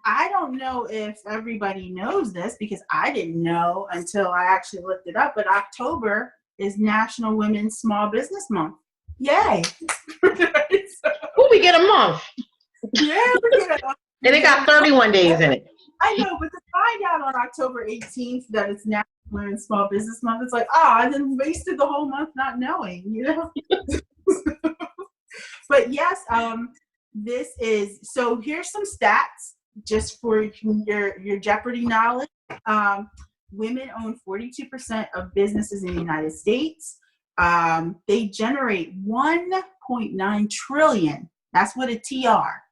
I don't know if everybody knows this because I didn't know until I actually looked it up, but October is National Women's Small Business Month. Yay. Ooh, we get a month. Yeah, we get a month. And it got 31 days in it. I know, but to find out on October 18th that it's National Women's Small Business Month, it's like, I then wasted the whole month not knowing, you know? But yes, this is, so here's some stats just for your Jeopardy knowledge. Women own 42% of businesses in the United States. They generate 1.9 trillion. That's what a TR.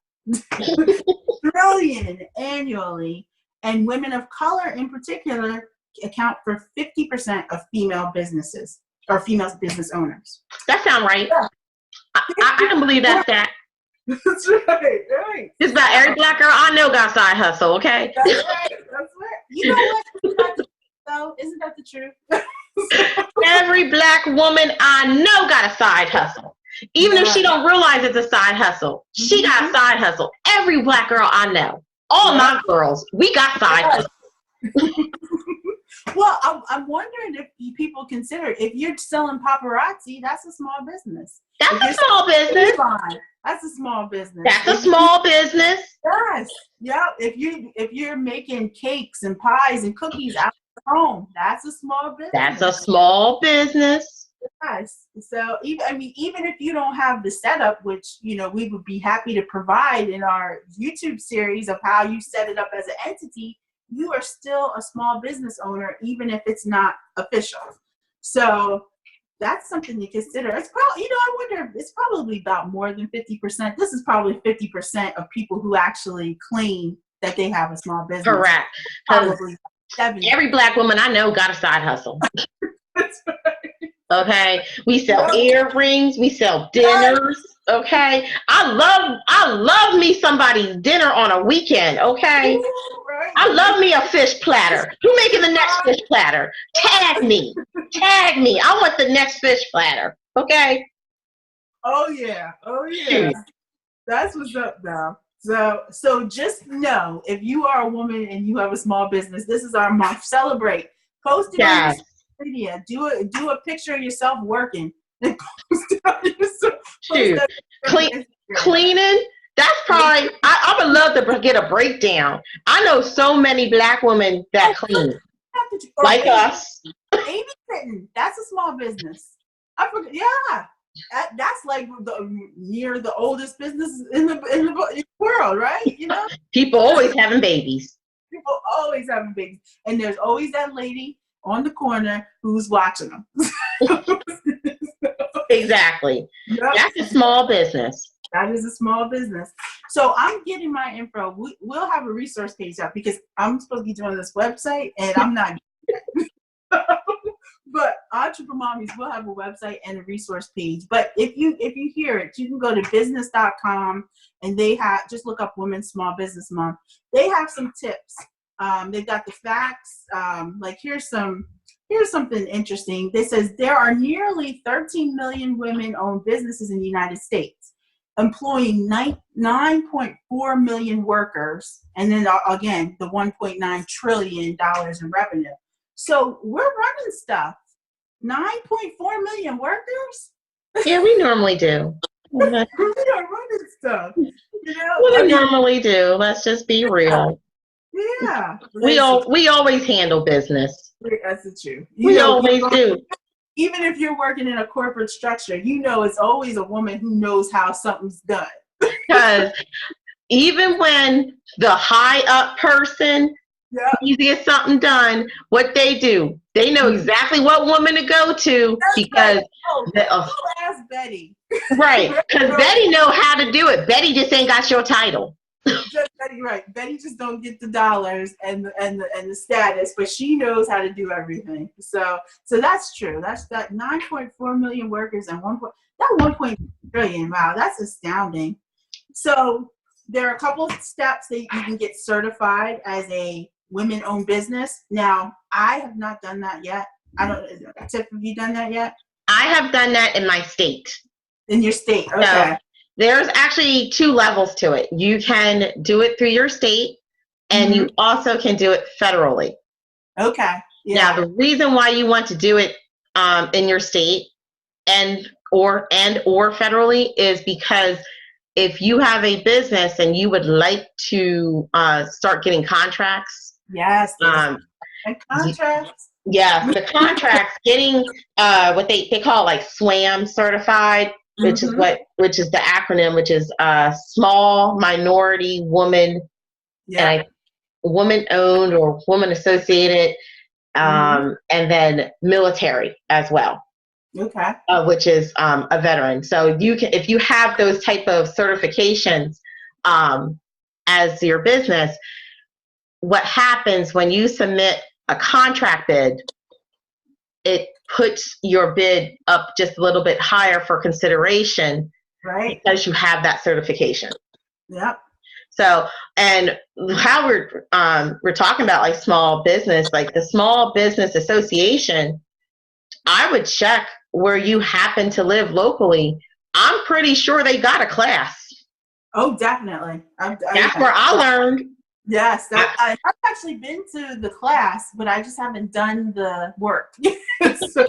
Trillion annually. And women of color in particular account for 50% of female businesses or female business owners. That sounds right. Yeah. I can believe that's that. That's right. Just about every black girl I know got side hustle, okay? That's right. You know what? Isn't that the truth? Every black woman I know got a side hustle. Even if she don't realize it's a side hustle, she got a side hustle. Every black girl I know, all my girls, we got side hustles. Well, I'm wondering if people consider, if you're selling paparazzi, that's a small business. That's a small business. That's a small business. That's a small business. Yes. Yeah. If you're making cakes and pies and cookies out of home, that's a small business. That's a small business. Yes. So even if you don't have the setup, which we would be happy to provide in our YouTube series of how you set it up as an entity, you are still a small business owner, even if it's not official. So that's something to consider. It's probably, I wonder, it's probably about more than 50%. This is probably 50% of people who actually claim that they have a small business. Correct. Probably 70. Every black woman I know got a side hustle. That's right. Okay, we sell earrings, we sell dinners. Okay, I love me somebody's dinner on a weekend. Okay, I love me a fish platter. Who making the next fish platter? Tag me. I want the next fish platter. Okay. Oh yeah. That's what's up now. So just know, if you are a woman and you have a small business, this is our month. Celebrate. Post it on social media. Do a picture of yourself working. Cleaning. That's probably, I would love to get a breakdown. I know so many black women that clean, like us. Babysitting. That's a small business. I forget. Yeah. That's like near the oldest business in the world, right? People always having babies. And there's always that lady on the corner who's watching them. Exactly. Yep. That's a small business. That is a small business. So I'm getting my info. We'll have a resource page up because I'm supposed to be doing this website and I'm not. But Entrepremommies will have a website and a resource page. But if you hear it, you can go to business.com and they have, just look up Women's Small Business Month. They have some tips. They've got the facts. Like here's something interesting. This says there are nearly 13 million women-owned businesses in the United States, employing 9.4 million workers, and then again the 1.9 trillion dollars in revenue. So we're running stuff. 9.4 million workers? Yeah, we normally do. We are running stuff. We normally do. Let's just be real. Yeah. We always handle business. That's the truth. We always do. Even if you're working in a corporate structure, it's always a woman who knows how something's done. Because even when the high up person needs to get something done, what they do, they know exactly what woman to go to. That's because ask Betty. Right. Because Betty know how to do it. Betty just ain't got your title. Betty, right. Betty just don't get the dollars and the status, but she knows how to do everything. So that's true. That's that 9.4 million workers and 1.3 trillion. Wow, that's astounding. So there are a couple of steps that you can get certified as a women-owned business. Now, I have not done that yet. Tiff, have you done that yet? I have done that in my state. In your state, okay. So, there's actually 2 levels to it. You can do it through your state, and you also can do it federally. Okay. Yeah. Now, the reason why you want to do it in your state and or federally is because if you have a business and you would like to start getting contracts. Yes. And contracts. Yeah, the contracts, getting what they call like SWAM certified, which is the acronym, which is small minority woman, and woman owned or woman associated, and then military as well. Okay. Which is a veteran. So you can, if you have those type of certifications as your business, what happens when you submit a contract bid, it puts your bid up just a little bit higher for consideration, right? Because you have that certification. Yep. So, and how we're talking about like small business, like the Small Business Association, I would check where you happen to live locally. I'm pretty sure they got a class. Oh, definitely. That's where I learned. Yes, I've actually been to the class, but I just haven't done the work. So,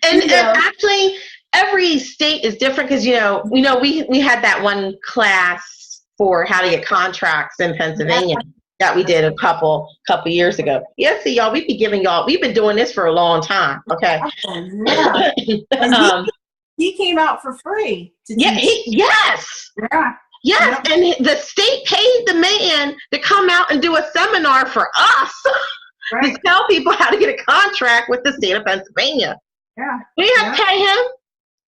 and actually, every state is different because we had that one class for how to get contracts in Pennsylvania that we did a couple years ago. Yeah, see, y'all, we've been doing this for a long time. Okay. Yeah. And he came out for free to teach. Yes. Yeah. Yes, yep. And the state paid the man to come out and do a seminar for us to tell people how to get a contract with the state of Pennsylvania. Yeah. We didn't have to pay him.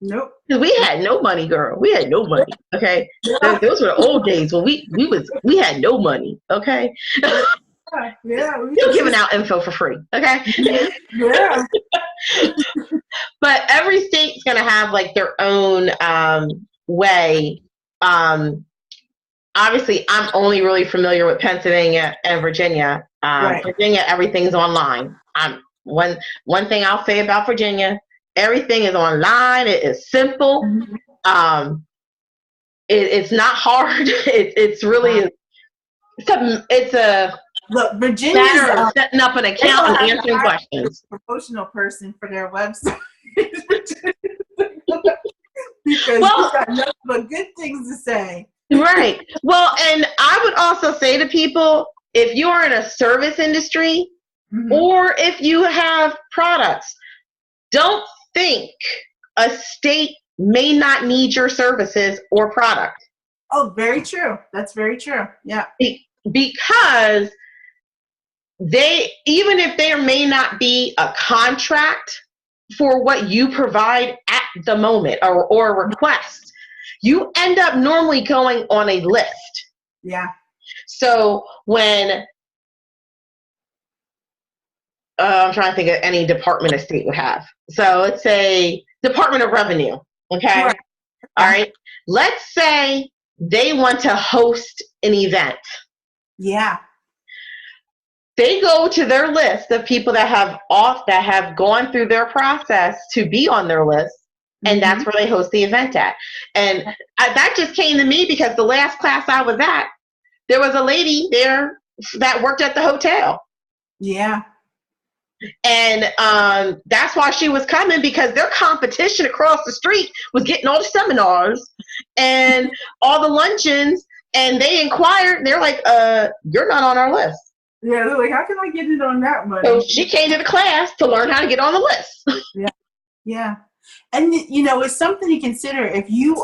Nope. We had no money, girl. We had no money. Okay. Yeah. Those were the old days when we had no money. Okay. Yeah. Still giving out info for free. Okay. Yeah. But every state's gonna have like their own way. Obviously, I'm only really familiar with Pennsylvania and Virginia. Virginia, everything's online. One thing I'll say about Virginia, everything is online. It is simple. It's not hard. It's really it's a look, Virginia matter of setting up an account and answering questions. Promotional person for their website. Because you got nothing but good things to say. Right. Well, and I would also say to people, if you're in a service industry or if you have products, don't think a state may not need your services or product. Oh, very true. That's very true. Yeah. Because even if there may not be a contract for what you provide at the moment or a request, you end up normally going on a list. Yeah. So when I'm trying to think of any department a state would have. So let's say Department of Revenue. Okay. Right. All right. Let's say they want to host an event. Yeah. They go to their list of people that have gone through their process to be on their list, and that's where they host the event at. And that just came to me because the last class I was at, there was a lady there that worked at the hotel. Yeah. And that's why she was coming, because their competition across the street was getting all the seminars and all the luncheons, and they inquired, and they're like, you're not on our list. Yeah, they're like, how can I get it on that money? So she came to the class to learn how to get on the list. Yeah. And, it's something to consider if you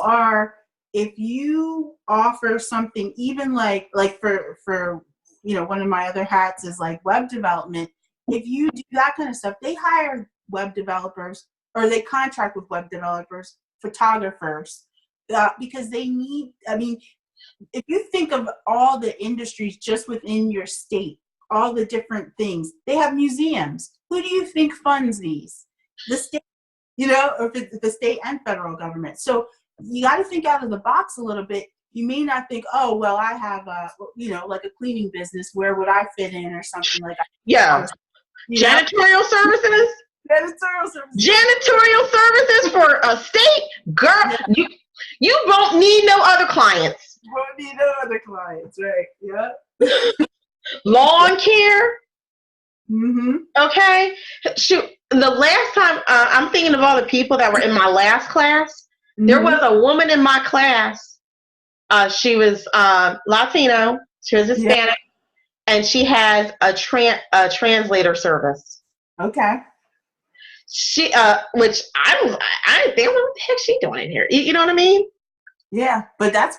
offer something, even like for one of my other hats is like web development. If you do that kind of stuff, they hire web developers, or they contract with web developers, photographers, because they need, if you think of all the industries just within your state, all the different things, they have museums. Who do you think funds these? The state, or the state and federal government. So you got to think out of the box a little bit. You may not think, oh, well, I have like a cleaning business. Where would I fit in, or something like that? Yeah. Janitorial services? Janitorial services for a state? Girl, you won't need no other clients. You won't need no other clients, right? Yeah. lawn care. Mm-hmm. Okay. Shoot. The last time, I'm thinking of all the people that were in my last class. Mm-hmm. There was a woman in my class. She was Latino. She was Hispanic, and she has a translator service. Okay. She, which I didn't think, what the heck she doing in here? You know what I mean? Yeah, but that's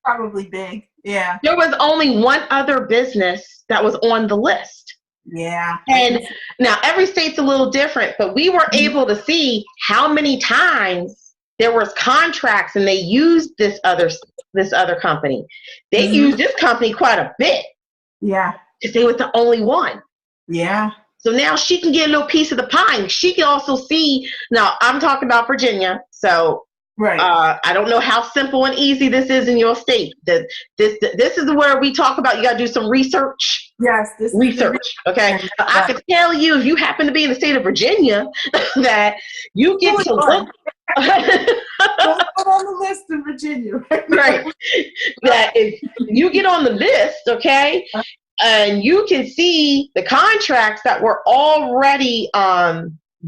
probably big. Yeah. There was only one other business that was on the list. Yeah. And now every state's a little different, but we were able to see how many times there was contracts and they used this other company. They used this company quite a bit. Yeah. Because they were the only one. Yeah. So now she can get a little piece of the pie. She can also see, now I'm talking about Virginia, so right. I don't know how simple and easy this is in your state. This is where we talk about, you got to do some research. Yes. Research, okay? I can tell you, if you happen to be in the state of Virginia, that you get to look. Don't put on the list in Virginia. Right. That if you get on the list, okay, and you can see the contracts that were already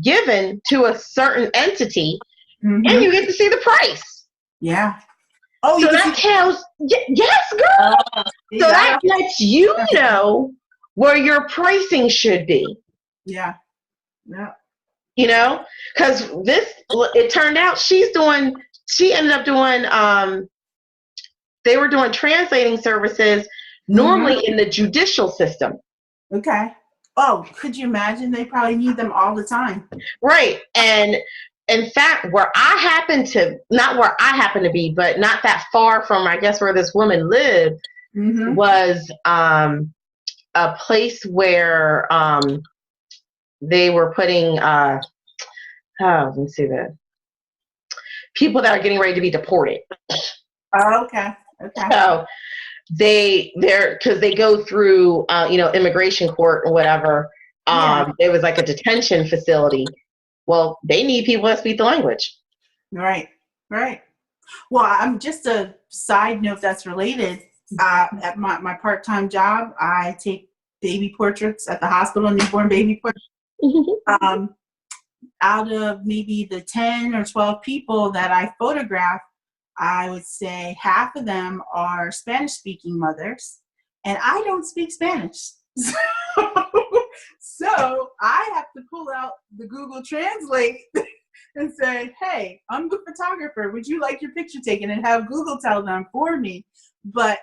given to a certain entity, and you get to see the price. Yeah. Oh, so that tells, yes, girl. So that lets you know where your pricing should be. Yeah. Yeah. You know, because it turned out she ended up doing, they were doing translating services normally in the judicial system. Okay. Oh, could you imagine? They probably need them all the time. Right. And in fact, not where I happen to be, but not that far from, I guess, where this woman lived, was a place where they were putting, let me see that, people that are getting ready to be deported. Oh, okay. Okay. So because they go through, immigration court or whatever. It was like a detention facility. Well, they need people that speak the language. Right. Right. Well, I'm just a side note that's related. At my part-time job, I take baby portraits at the hospital, newborn baby portraits. Out of maybe the 10 or 12 people that I photograph, I would say half of them are Spanish-speaking mothers, and I don't speak Spanish. So I have to pull out the Google Translate and say, hey, I'm the photographer. Would you like your picture taken? And have Google tell them for me. But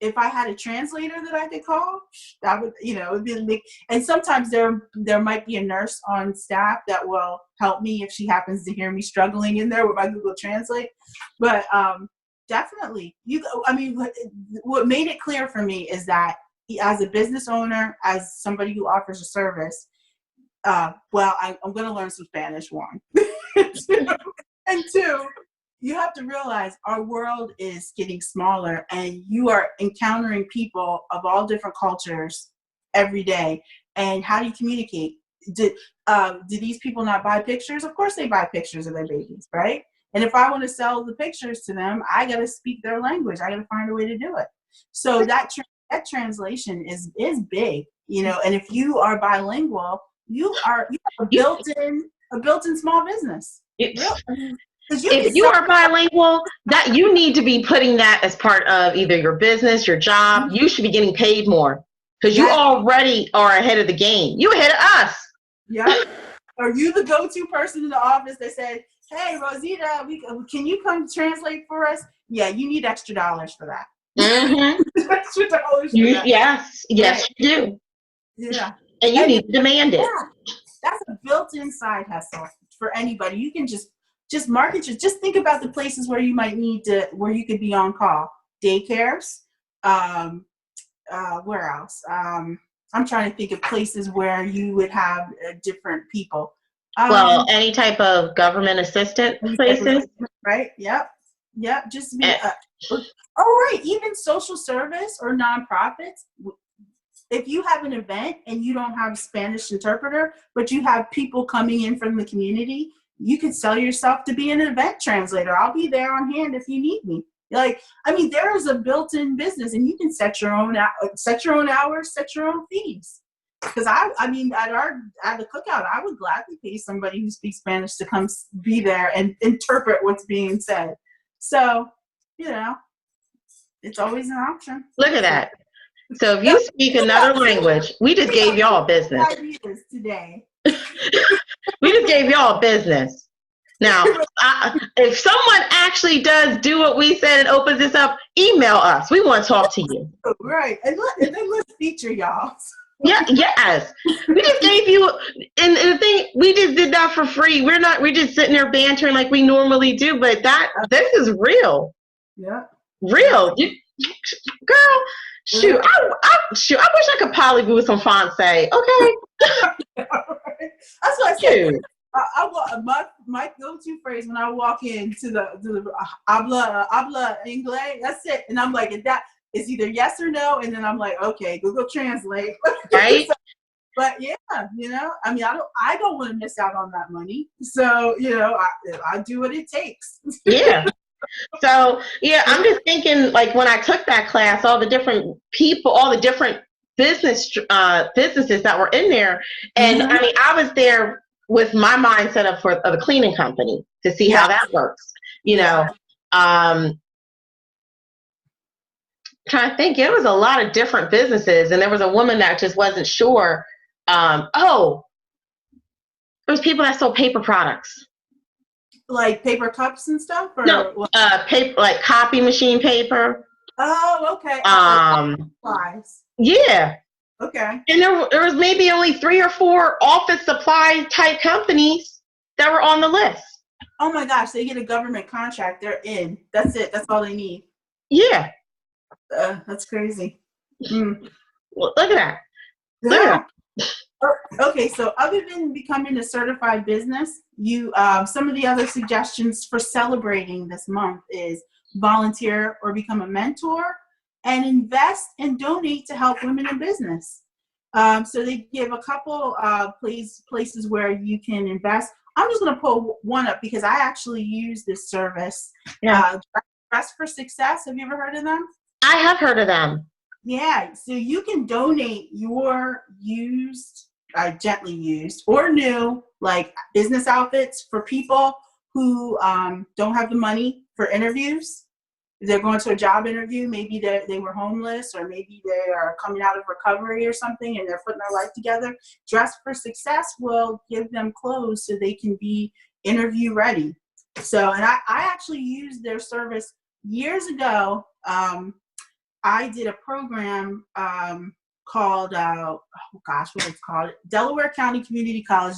if I had a translator that I could call, that would, it would be big. And sometimes there might be a nurse on staff that will help me if she happens to hear me struggling in there with my Google Translate. But definitely, what made it clear for me is that as a business owner, as somebody who offers a service, I'm going to learn some Spanish, one. And two, you have to realize our world is getting smaller, and you are encountering people of all different cultures every day. And how do you communicate? Do these people not buy pictures? Of course they buy pictures of their babies, right? And if I want to sell the pictures to them, I got to speak their language. I got to find a way to do it. So that translation is big, and if you are bilingual, you have a built-in small business. If you are bilingual, that you need to be putting that as part of either your business, your job. You should be getting paid more because you already are ahead of the game. You ahead of us. Yeah. Are you the go-to person in the office that said, hey, Rosita, can you come translate for us? Yeah, you need extra dollars for that. Extra dollars for that. Yes, right. You do. Yeah. And you need to demand it. Yeah. That's a built-in side hustle for anybody. You can just market just think about the places where you might where you could be on call. Daycares. Where else? I'm trying to think of places where you would have different people. Any type of government assistant places. Right. Yep. Just be, right. Even social service or nonprofits. If you have an event and you don't have a Spanish interpreter, but you have people coming in from the community, you could sell yourself to be an event translator. I'll be there on hand if you need me. Like, I mean, there is a built-in business, and you can set your own hours, set your own fees. Because I mean, at the cookout, I would gladly pay somebody who speaks Spanish to come be there and interpret what's being said. So, it's always an option. Look at that. So if you speak another language, we just gave y'all business. Ideas today. We just gave y'all business. Now, if someone actually does do what we said and opens this up, email us. We want to talk to you. Right. And then let's feature y'all. Yeah, yes. We just gave you, and the thing, we just did that for free. We're just sitting there bantering like we normally do, but this is real. Yeah. Real. Girl, shoot, I wish I could polygoo some Francais, okay? That's what I said. My go-to phrase when I walk into the habla inglés, that's it. And I'm like, it's either yes or no, and then I'm like, okay, Google Translate. Right? But yeah, I mean, I don't want to miss out on that money. So, I do what it takes. Yeah. So, yeah, I'm just thinking, like, when I took that class, all the different people, all the different businesses that were in there. And I mean, I was there with my mindset of a cleaning company to see how that works, trying to think, it was a lot of different businesses, and there was a woman that just wasn't sure. There was people that sold paper products, like paper cups and stuff. Or no, paper, like copy machine paper. Oh, okay. Supplies. Yeah. Okay. And there was maybe only 3 or 4 office supply type companies that were on the list. Oh my gosh! They get a government contract, they're in. That's it. That's all they need. Yeah. That's crazy. Mm. Well, look at that. Look at that. Okay, so other than becoming a certified business, some of the other suggestions for celebrating this month is volunteer or become a mentor, and invest and donate to help women in business. So they give a couple places where you can invest. I'm just going to pull one up because I actually use this service. Yeah. Dress for Success. Have you ever heard of them? I have heard of them. Yeah. So you can donate your gently used or new, like business outfits for people who don't have the money for interviews. They're going to a job interview. Maybe they were homeless, or maybe they are coming out of recovery or something, and they're putting their life together. Dress for Success will give them clothes so they can be interview ready. So, and I actually used their service years ago. I did a program called, what it's called? Delaware County Community College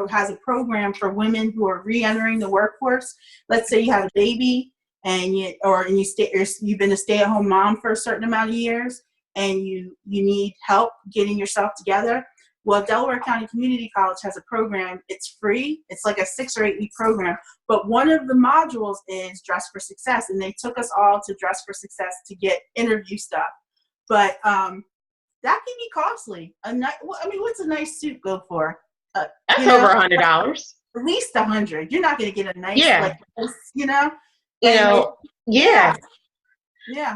has a program for women who are re-entering the workforce. Let's say you have a baby, and you've been a stay-at-home mom for a certain amount of years, and you need help getting yourself together. Well, Delaware County Community College has a program. It's free. It's like a 6 or 8 week program. But one of the modules is Dress for Success, and they took us all to Dress for Success to get interview stuff. But that can be costly. What's a nice suit go for? That's over $100. At least $100. You're not going to get a nice, Yeah.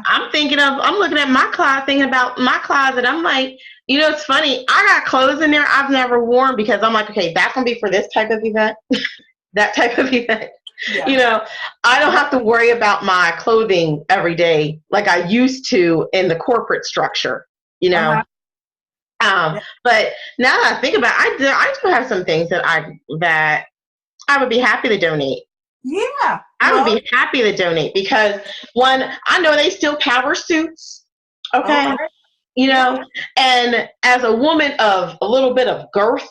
I'm looking at my closet, thinking about my closet. I'm like, it's funny. I got clothes in there I've never worn because I'm like, okay, that's going to be for this type of event, that type of event. Yeah. I don't have to worry about my clothing every day like I used to in the corporate structure, But now that I think about it, I do have some things that I would be happy to donate. Yeah. I would be happy to donate because, one, I know they still power suits, okay? And as a woman of a little bit of girth.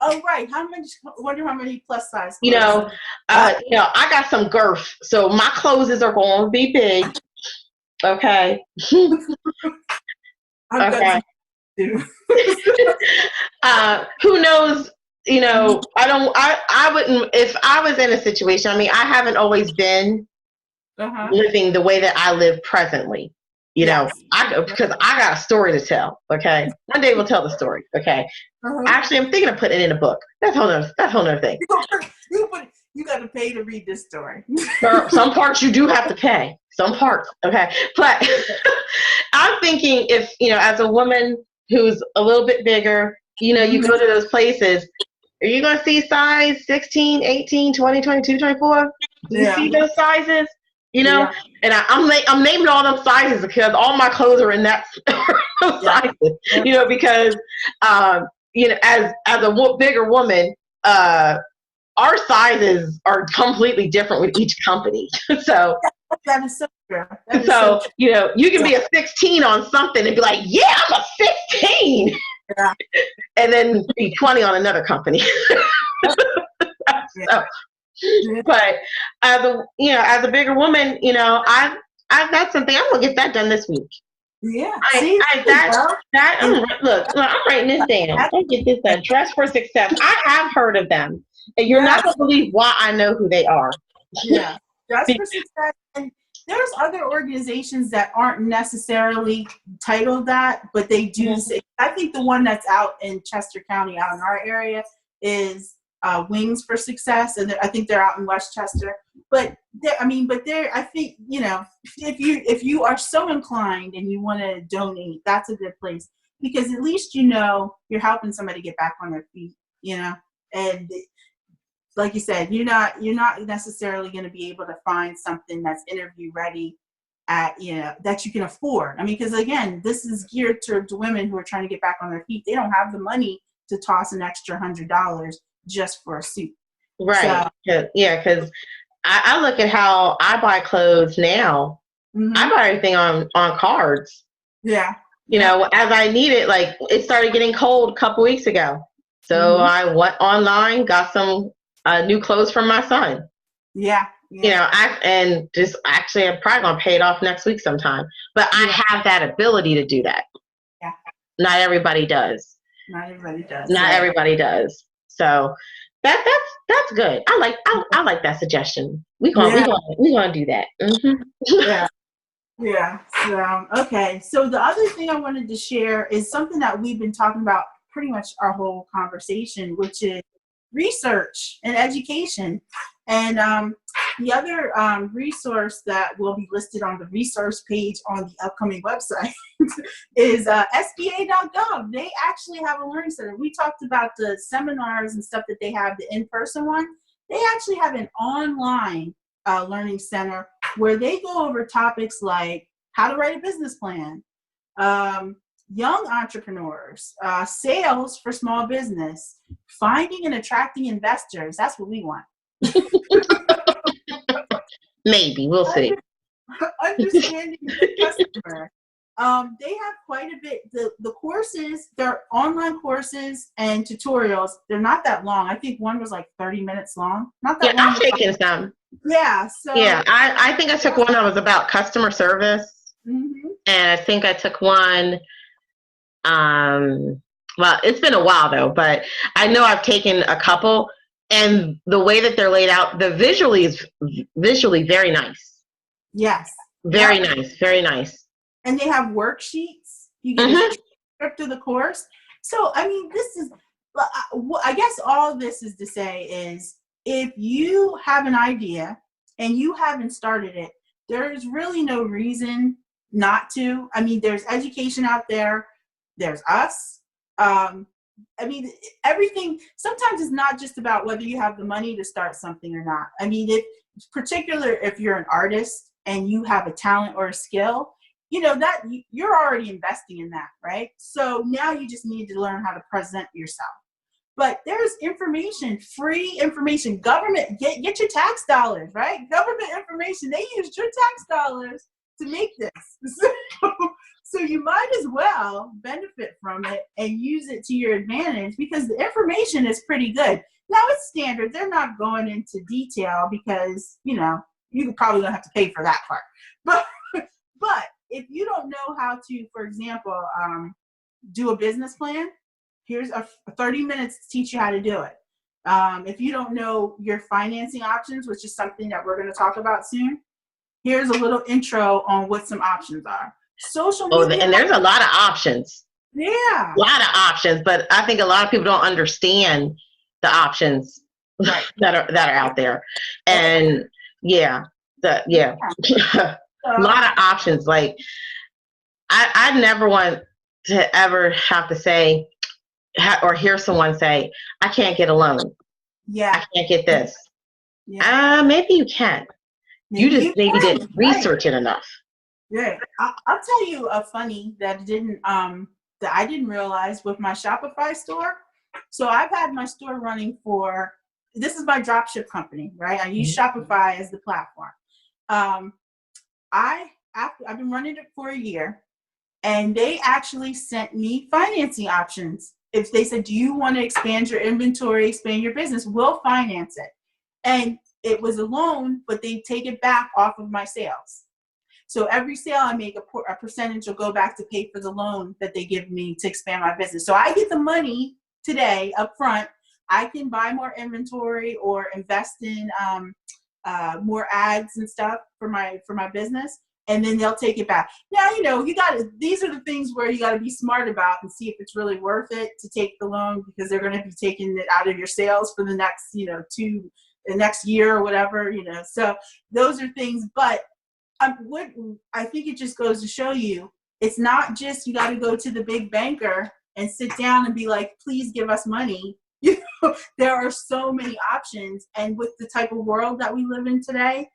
Oh, right. Wonder how many plus size clothes. I got some girth, so my clothes are going to be big, okay? Okay. Who knows? I wouldn't, if I was in a situation, I haven't always been living the way that I live presently, because I got a story to tell, okay? One day we'll tell the story, okay? Actually, I'm thinking of putting it in a book. That's a whole nother thing. You got to pay to read this story. Some parts you do have to pay. Some parts, okay. But I'm thinking if, as a woman who's a little bit bigger, you go to those places, are you going to see size 16, 18, 20, 22, 24? Do you see those sizes? And I'm naming all them sizes because all my clothes are in that sizes, because, as a bigger woman, our sizes are completely different with each company. So that is so true. You can be a 16 on something and be like, yeah, I'm a 16. Yeah. And then be 20 on another company. So, but as a bigger woman, I've got something. I'm gonna get that done this week. Yeah. Look, I'm writing this down. I'll get this done. Dress for Success. I have heard of them, and you're not gonna believe why I know who they are. Yeah. Dress for Success. And there's other organizations that aren't necessarily titled that, but they do say. I think the one that's out in Chester County, out in our area, is Wings for Success, and I think they're out in Westchester. But I think if you are so inclined and you want to donate, that's a good place, because at least you're helping somebody get back on their feet. And like you said, you're not necessarily going to be able to find something that's interview ready at that you can afford. I mean, because again, this is geared to women who are trying to get back on their feet. They don't have the money to toss an extra $100 just for a suit. Right. Because I look at how I buy clothes now. Mm-hmm. I buy everything on cards. Yeah. As I need it. Like, it started getting cold a couple weeks ago. So I went online, got some new clothes from my son. Yeah. I'm probably going to pay it off next week sometime. But I have that ability to do that. Yeah. Not everybody does. Not everybody does. So that's good. I like that suggestion. We're gonna do that. Mm-hmm. Yeah. So okay. So the other thing I wanted to share is something that we've been talking about pretty much our whole conversation, which is research and education. And the other resource that will be listed on the resource page on the upcoming website is SBA.gov. They actually have a learning center. We talked about the seminars and stuff that they have, the in-person one. They actually have an online learning center where they go over topics like how to write a business plan, young entrepreneurs, sales for small business, finding and attracting investors. That's what we want. Maybe. We'll see. Understanding the customer. They have quite a bit. The courses, they're online courses and tutorials. They're not that long. I think one was like 30 minutes long. Not that long. I've taken some. Yeah. So I think I took one that was about customer service. Mm-hmm. And I think I took one. Well, it's been a while though, but I know I've taken a couple. And the way that they're laid out, the visually is visually very nice. Yes. Very nice. And they have worksheets. You get a script of the course. So, I mean, this is, I guess all of this is to say is, if you have an idea and you haven't started it, there's really no reason not to. I mean, there's education out there. There's us. I mean, everything, sometimes it's not just about whether you have the money to start something or not. I mean, if you're an artist and you have a talent or a skill, that you're already investing in that, right? So now you just need to learn how to present yourself. But there's information, free information, government, get your tax dollars, right? Government information, they use your tax dollars to make this. So you might as well benefit from it and use it to your advantage, because the information is pretty good. Now it's standard. They're not going into detail because, you probably don't have to pay for that part. But if you don't know how to, for example, do a business plan, here's a 30 minutes to teach you how to do it. If you don't know your financing options, which is something that we're going to talk about soon, here's a little intro on what some options are. Social media. And there's a lot of options. Yeah. A lot of options, but I think a lot of people don't understand the options that are out there. And a lot of options. Like I never want to ever have to say or hear someone say, I can't get a loan. I can't get this. Maybe you can. You just maybe didn't research it enough. Yeah, I'll tell you a funny that I didn't realize with my Shopify store. So I've had my store running this is my dropship company, right? I use Shopify as the platform. I've been running it for a year, and they actually sent me financing options. If they said, do you want to expand your inventory, expand your business, we'll finance it. And it was a loan, but they take it back off of my sales. So every sale I make, a percentage will go back to pay for the loan that they give me to expand my business. So I get the money today up front. I can buy more inventory or invest in more ads and stuff for my business, and then they'll take it back. Now, these are the things where you got to be smart about and see if it's really worth it to take the loan, because they're going to be taking it out of your sales for the next, the next year or whatever, So those are things, but I think it just goes to show you, it's not just you got to go to the big banker and sit down and be like, please give us money. There are so many options, and with the type of world that we live in today,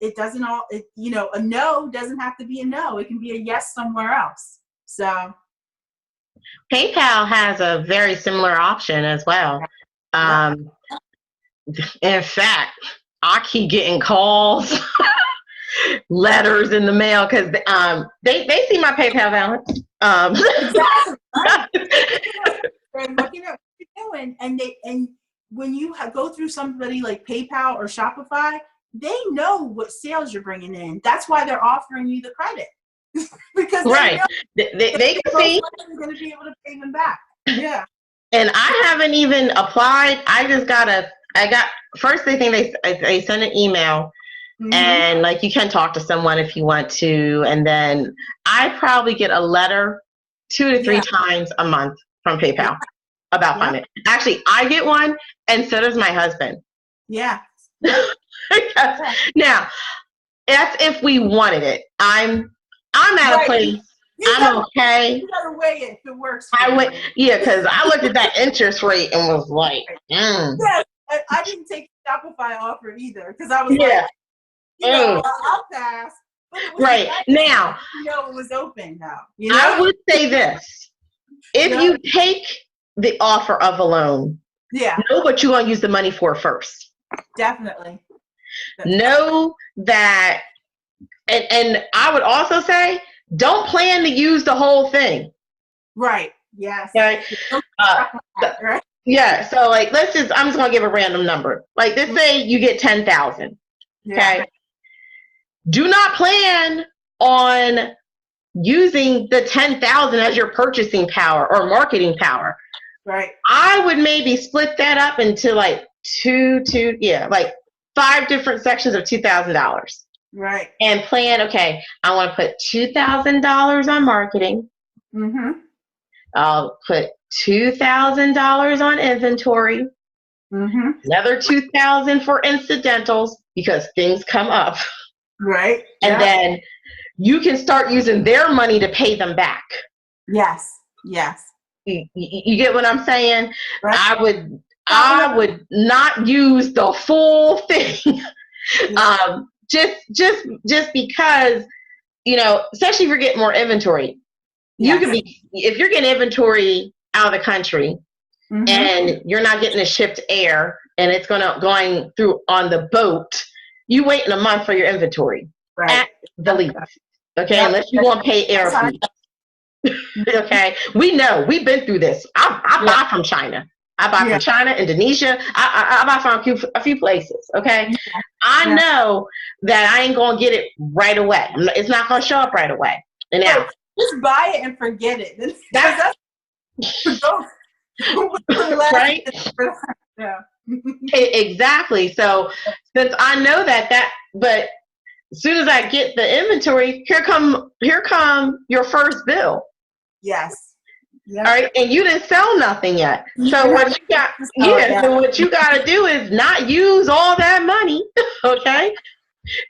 it doesn't a no doesn't have to be a no. It can be a yes somewhere else. So PayPal has a very similar option as well. In fact, I keep getting calls, letters in the mail, because they see my PayPal balance. Exactly. They're looking at what you're doing, and when you go through somebody like PayPal or Shopify, they know what sales you're bringing in. That's why they're offering you the credit, because they can see you're going to be able to pay them back. Yeah. And I haven't even applied. I got first. They think they send an email. And like, you can talk to someone if you want to. And then I probably get a letter 2 to 3 times a month from PayPal about finance. Actually, I get one, and so does my husband. Yeah. Now, that's if we wanted it. I'm at a place. I'm okay. You gotta weigh it if it works. Because I looked at that interest rate and was like, Yeah, I didn't take the Shopify offer either, because I was like, I'll pass. Right. Now, it was open now. I would say this. If you take the offer of a loan, know what you're going to use the money for first. Definitely. Know that, and I would also say, don't plan to use the whole thing. Right. Yes. Okay. Yeah. So like, I'm just going to give a random number. Like, let's say you get 10,000. Okay. Do not plan on using the 10,000 as your purchasing power or marketing power. Right. I would maybe split that up into like 5 different sections of $2,000. Right. And plan, okay, I want to put $2,000 on marketing. I'll put $2,000 on inventory. Another $2,000 for incidentals, because things come up. Right. And then you can start using their money to pay them back. Yes. You get what I'm saying? Right. I would not use the full thing. Just because, especially if you're getting more inventory. You could be, if you're getting inventory out of the country and you're not getting it shipped air and it's going through on the boat, you waiting a month for your inventory at the least. Okay, unless you want to pay air fees. Okay, we've been through this. I buy from China. I buy from China, Indonesia. I buy from a few places. Okay, I know that I ain't gonna get it right away. It's not gonna show up right away. And now, just buy it and forget it. That's right. Yeah. Exactly. So since I know but as soon as I get the inventory, here come your first bill. Yes. All right, and you didn't sell nothing yet. So what you got? So what you got to do is not use all that money, okay?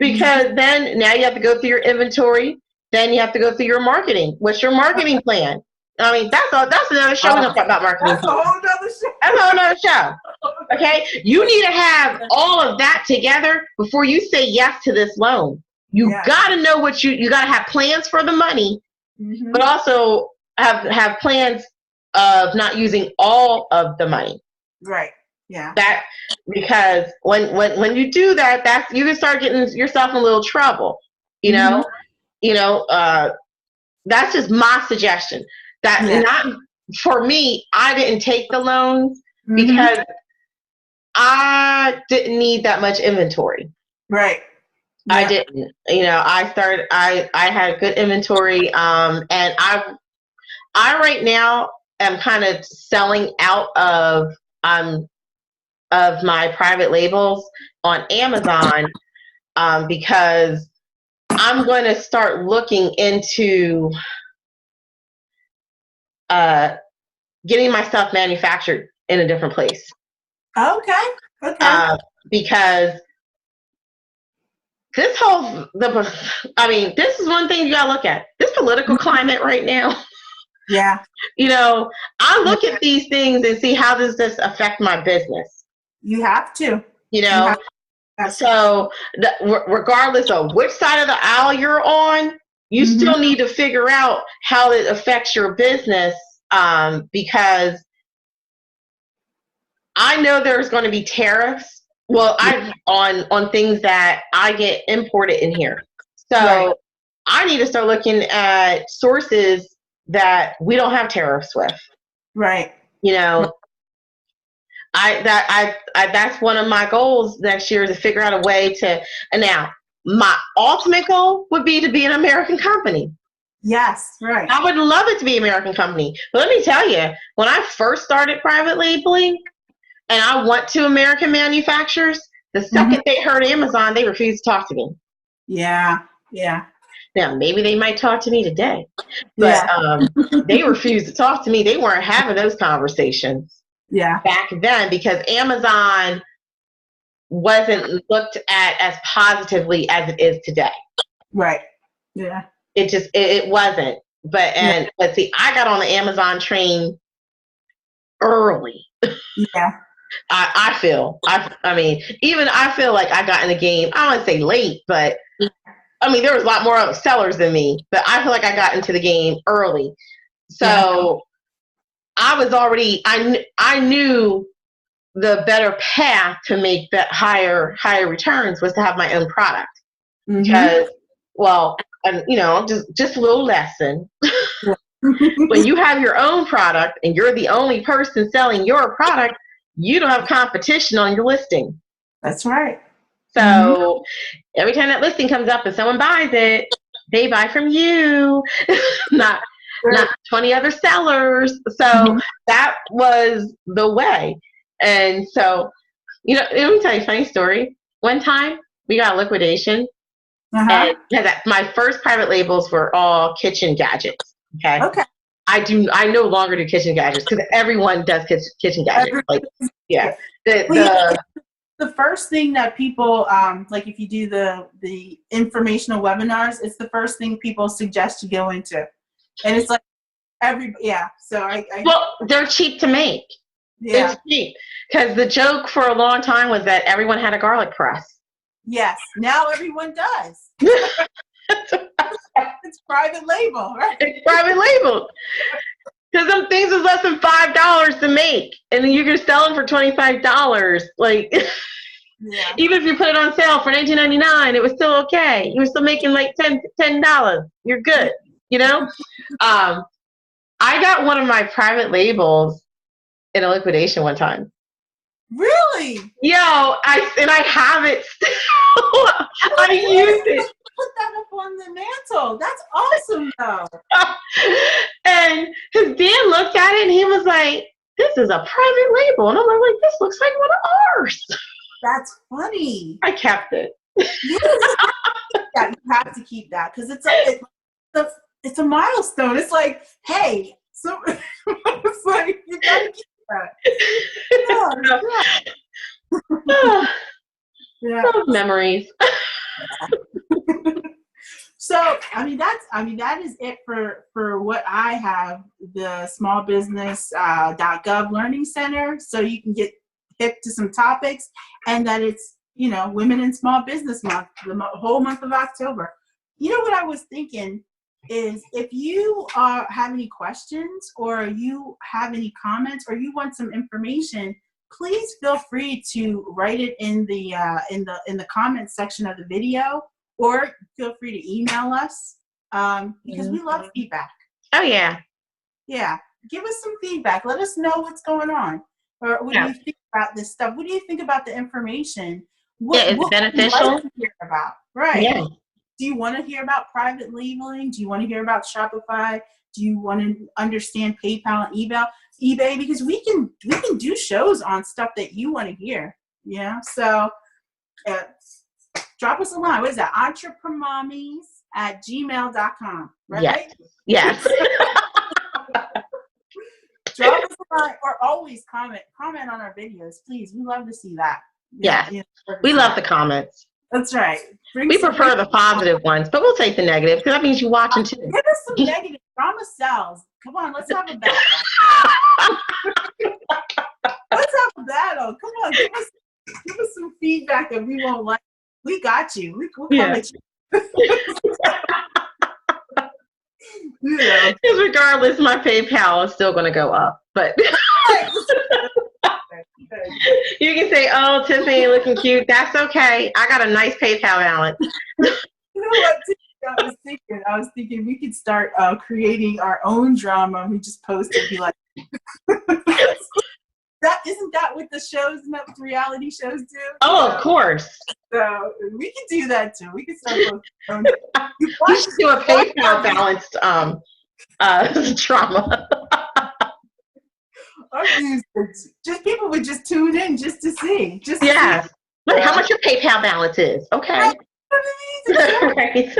Because then now you have to go through your inventory. Then you have to go through your marketing. What's your marketing plan? I mean, that's another show. We're gonna talk about marketing. That's a whole nother show. That's a whole nother show. Okay, you need to have all of that together before you say yes to this loan. You got to know what you got to have plans for the money, but also have plans of not using all of the money. Right. Yeah. That because when you do that, that's you can start getting yourself in a little trouble. You know, that's just my suggestion. That not for me. I didn't take the loans because I didn't need that much inventory. Right. Yeah. I didn't. I had good inventory. And I right now am kind of selling out of my private labels on Amazon because I'm going to start looking into getting my stuff manufactured in a different place. Okay. Because this is one thing you gotta look at. This political climate right now. Yeah. I look at these things and see how does this affect my business. You have to. So regardless of which side of the aisle you're on, you still need to figure out how it affects your business because I know there's going to be tariffs. Well, on things that I get imported in here. So I need to start looking at sources that we don't have tariffs with. Right. That's one of my goals next year is to figure out a way to. And now, my ultimate goal would be to be an American company. Yes, right. I would love it to be an American company. But let me tell you, when I first started private labeling, and I went to American manufacturers, the second they heard Amazon, they refused to talk to me. Yeah, yeah. Now, maybe they might talk to me today, but they refused to talk to me. They weren't having those conversations back then because Amazon wasn't looked at as positively as it is today. Right, yeah. It wasn't. But see, I got on the Amazon train early. Yeah. I feel like I got in the game, I don't want to say late, but there was a lot more sellers than me, but I feel like I got into the game early. So I was already, I knew the better path to make that higher returns was to have my own product. Because, just a little lesson. When you have your own product and you're the only person selling your product, you don't have competition on your listing. That's right. So every time that listing comes up and someone buys it, they buy from you, not 20 other sellers. So that was the way. And so, let me tell you a funny story. One time we got a liquidation. And my first private labels were all kitchen gadgets. Okay. I no longer do kitchen gadgets because everyone does kitchen gadgets. The first thing that people like if you do the informational webinars, it's the first thing people suggest you go into, and it's like So they're cheap to make. Yeah. It's cheap because the joke for a long time was that everyone had a garlic press. Yes, now everyone does. It's private label, right? It's private label. Because some things is less than $5 to make, and then you're selling for $25. Like, even if you put it on sale for $19.99, it was still okay. You were still making like $10. You're good, I got one of my private labels in a liquidation one time. Really? I have it still. I used it. Put that up on the mantle. That's awesome, though. And his dad looked at it and he was like, "This is a private label," and I'm like, "This looks like one of ours." That's funny. I kept it. Yes. You have to keep that because it's a milestone. It's like, hey, So it's like, you gotta keep that. Oh, Yeah. those memories. So, that is it for what I have, the small business .gov learning center. So you can get hip to some topics, and that it's, Women in Small Business Month, the whole month of October. You know what I was thinking is, if you have any questions, or you have any comments, or you want some information, please feel free to write it in the comments section of the video, or feel free to email us, because we love feedback. Oh, yeah. Yeah. Give us some feedback. Let us know what's going on. Or what do you think about this stuff? What do you think about the information? What is it beneficial? would you like to hear about? Right. Yeah. Do you want to hear about private labeling? Do you want to hear about Shopify? Do you want to understand PayPal and eBay? Because we can do shows on stuff that you want to hear. Yeah. So drop us a line. What is that? Entrepremommies@gmail.com. Right? Yes. Drop us a line, or always comment on our videos, please. We love to see that. Yeah. We love the comments. That's right. We prefer the positive ones, but we'll take the negative, because that means you're watching too. Give us some negative. Drama sells. Come on, let's have a battle. Let's have a battle. Come on, give us some feedback that we won't like. We got you. We'll come at you. Because regardless, my PayPal is still going to go up. But you can say, "Oh, Tiffany, looking cute." That's okay. I got a nice PayPal balance. You know what? I was thinking we could start creating our own drama. We just post it and be like, isn't that what the shows and that reality shows do? Oh, of course. So we can do that too. We can start posting. We should do a PayPal balanced drama. Just people would just tune in just to see. Yes. Look how much your PayPal balance is. Okay. Right.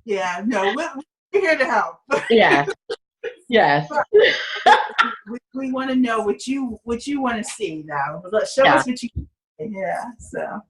Yeah, no, we're here to help. Yes. Yes. We want to know what you want to see now. Show us what you. Yeah. So.